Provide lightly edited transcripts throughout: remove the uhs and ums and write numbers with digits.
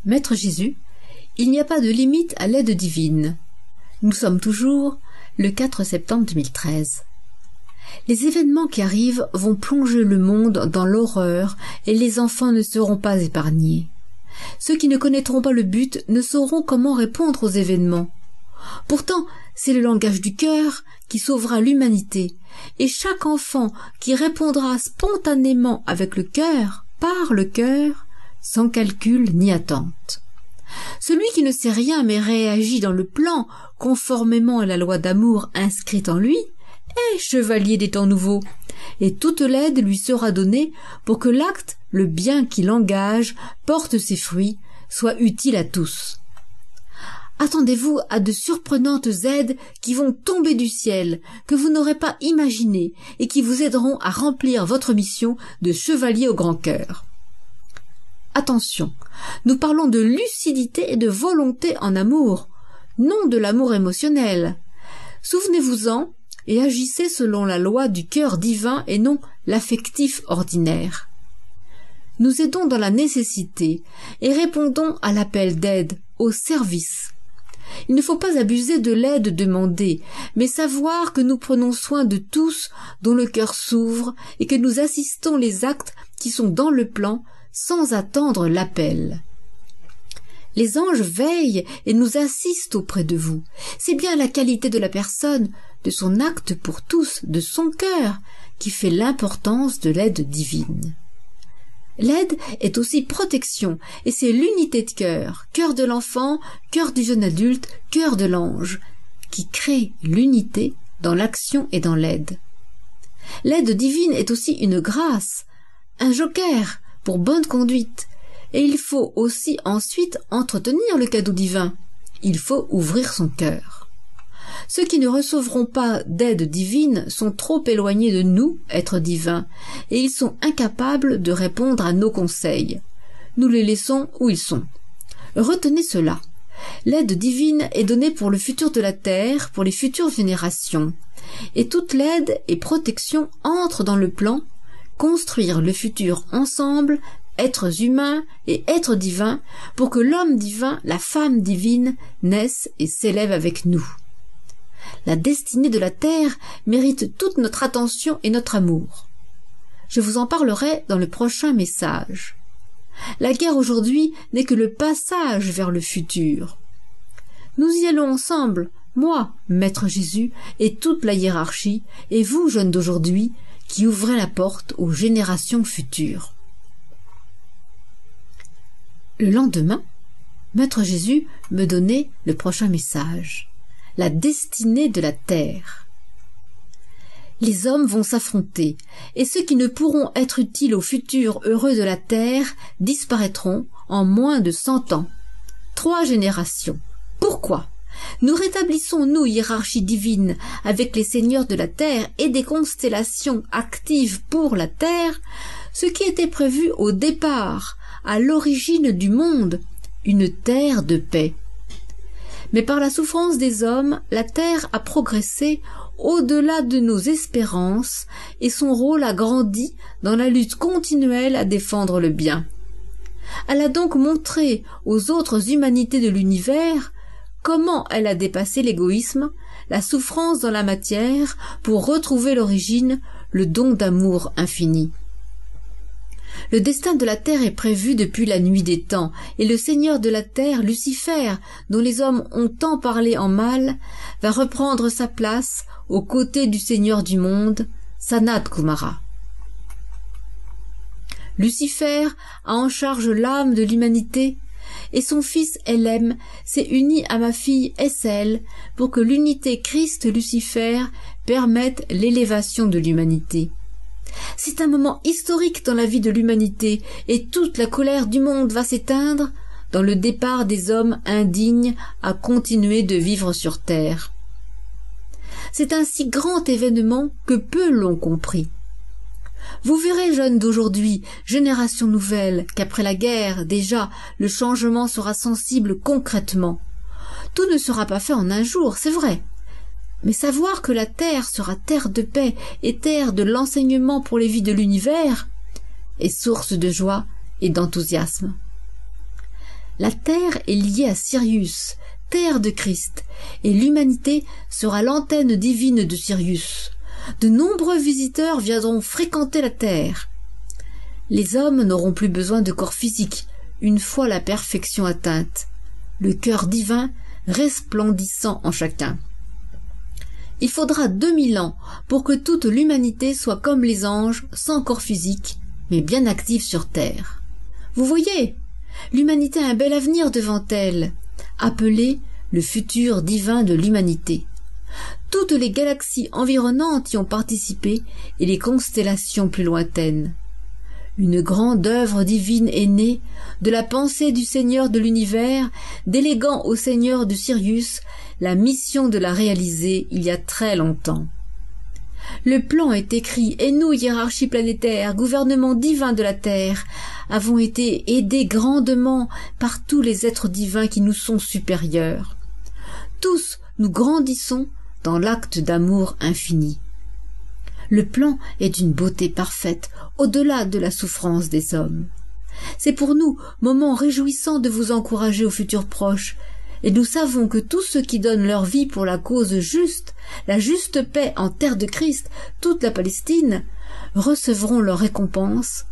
Maître Jésus, il n'y a pas de limite à l'aide divine. Nous sommes toujours le 4 septembre 2013. Les événements qui arrivent vont plonger le monde dans l'horreur et les enfants ne seront pas épargnés. Ceux qui ne connaîtront pas le but ne sauront comment répondre aux événements. Pourtant, c'est le langage du cœur qui sauvera l'humanité, et chaque enfant qui répondra spontanément avec le cœur, par le cœur, sans calcul ni attente. Celui qui ne sait rien mais réagit dans le plan, conformément à la loi d'amour inscrite en lui, est chevalier des temps nouveaux, et toute l'aide lui sera donnée pour que l'acte, le bien qu'il engage, porte ses fruits, soit utile à tous. Attendez-vous à de surprenantes aides qui vont tomber du ciel, que vous n'aurez pas imaginées, et qui vous aideront à remplir votre mission de chevalier au grand cœur. Attention, nous parlons de lucidité et de volonté en amour, non de l'amour émotionnel. Souvenez-vous-en et agissez selon la loi du cœur divin et non l'affectif ordinaire. Nous aidons dans la nécessité et répondons à l'appel d'aide, au service. Il ne faut pas abuser de l'aide demandée, mais savoir que nous prenons soin de tous dont le cœur s'ouvre et que nous assistons les actes qui sont dans le plan sans attendre l'appel. Les anges veillent et nous assistent auprès de vous. C'est bien la qualité de la personne, de son acte pour tous, de son cœur, qui fait l'importance de l'aide divine. L'aide est aussi protection, et c'est l'unité de cœur, cœur de l'enfant, cœur du jeune adulte, cœur de l'ange, qui crée l'unité dans l'action et dans l'aide. L'aide divine est aussi une grâce, un joker pour bonne conduite, et il faut aussi ensuite entretenir le cadeau divin. Il faut ouvrir son cœur. Ceux qui ne recevront pas d'aide divine sont trop éloignés de nous, êtres divins, et ils sont incapables de répondre à nos conseils. Nous les laissons où ils sont. Retenez cela. L'aide divine est donnée pour le futur de la terre, pour les futures générations. Et toute l'aide et protection entrent dans le plan, construire le futur ensemble, êtres humains et êtres divins, pour que l'homme divin, la femme divine, naissent et s'élèvent avec nous. La destinée de la terre mérite toute notre attention et notre amour. Je vous en parlerai dans le prochain message. La guerre aujourd'hui n'est que le passage vers le futur. Nous y allons ensemble, moi, Maître Jésus, et toute la hiérarchie, et vous, jeunes d'aujourd'hui, qui ouvrez la porte aux générations futures. Le lendemain, Maître Jésus me donnait le prochain message. La destinée de la terre. Les hommes vont s'affronter, et ceux qui ne pourront être utiles au futur heureux de la terre disparaîtront en moins de 100 ans. 3 générations. Pourquoi? Nous rétablissons, nous, hiérarchie divine, avec les seigneurs de la terre et des constellations actives pour la terre, ce qui était prévu au départ, à l'origine du monde, une terre de paix. Mais par la souffrance des hommes, la terre a progressé au-delà de nos espérances et son rôle a grandi dans la lutte continuelle à défendre le bien. Elle a donc montré aux autres humanités de l'univers comment elle a dépassé l'égoïsme, la souffrance dans la matière pour retrouver l'origine, le don d'amour infini. Le destin de la terre est prévu depuis la nuit des temps, et le seigneur de la terre, Lucifer, dont les hommes ont tant parlé en mal, va reprendre sa place aux côtés du seigneur du monde, Sanat Kumara. Lucifer a en charge l'âme de l'humanité, et son fils Elem s'est uni à ma fille Essel pour que l'unité Christ-Lucifer permette l'élévation de l'humanité. C'est un moment historique dans la vie de l'humanité, et toute la colère du monde va s'éteindre dans le départ des hommes indignes à continuer de vivre sur terre. C'est un si grand événement que peu l'ont compris. Vous verrez, jeunes d'aujourd'hui, génération nouvelle, qu'après la guerre, déjà, le changement sera sensible concrètement. Tout ne sera pas fait en un jour, c'est vrai. Mais savoir que la terre sera terre de paix et terre de l'enseignement pour les vies de l'univers est source de joie et d'enthousiasme. La terre est liée à Sirius, terre de Christ, et l'humanité sera l'antenne divine de Sirius. De nombreux visiteurs viendront fréquenter la terre. Les hommes n'auront plus besoin de corps physique, une fois la perfection atteinte. Le cœur divin resplendissant en chacun. Il faudra 2000 ans pour que toute l'humanité soit comme les anges, sans corps physique, mais bien active sur terre. Vous voyez, l'humanité a un bel avenir devant elle, appelé le futur divin de l'humanité. Toutes les galaxies environnantes y ont participé et les constellations plus lointaines. Une grande œuvre divine est née de la pensée du Seigneur de l'univers, déléguant au Seigneur de Sirius la mission de la réaliser il y a très longtemps. Le plan est écrit et nous, hiérarchie planétaire, gouvernement divin de la Terre, avons été aidés grandement par tous les êtres divins qui nous sont supérieurs. Tous nous grandissons dans l'acte d'amour infini. Le plan est d'une beauté parfaite, au-delà de la souffrance des hommes. C'est pour nous moment réjouissant de vous encourager au futur proche, et nous savons que tous ceux qui donnent leur vie pour la cause juste, la juste paix en terre de Christ, toute la Palestine, recevront leur récompense.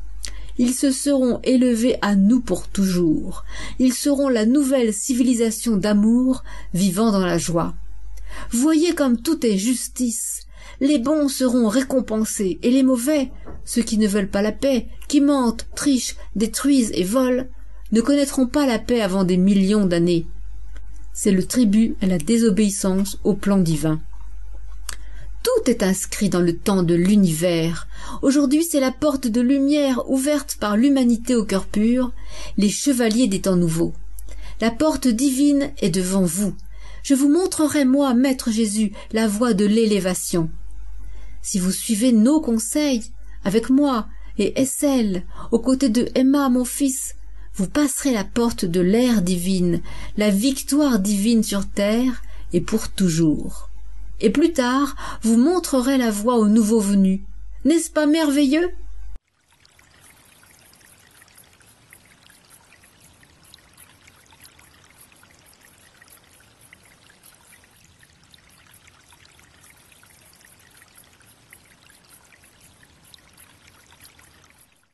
Ils se seront élevés à nous pour toujours. Ils seront la nouvelle civilisation d'amour vivant dans la joie. Voyez comme tout est justice. Les bons seront récompensés, et les mauvais, ceux qui ne veulent pas la paix, qui mentent, trichent, détruisent et volent, ne connaîtront pas la paix avant des millions d'années. C'est le tribut à la désobéissance au plan divin. Tout est inscrit dans le temps de l'univers. Aujourd'hui, c'est la porte de lumière ouverte par l'humanité au cœur pur, les chevaliers des temps nouveaux. La porte divine est devant vous. Je vous montrerai, moi, Maître Jésus, la voie de l'élévation. Si vous suivez nos conseils, avec moi et Essel, aux côtés de Emma, mon fils, vous passerez la porte de l'ère divine, la victoire divine sur terre et pour toujours. Et plus tard, vous montrerez la voie aux nouveaux venus. N'est-ce pas merveilleux ?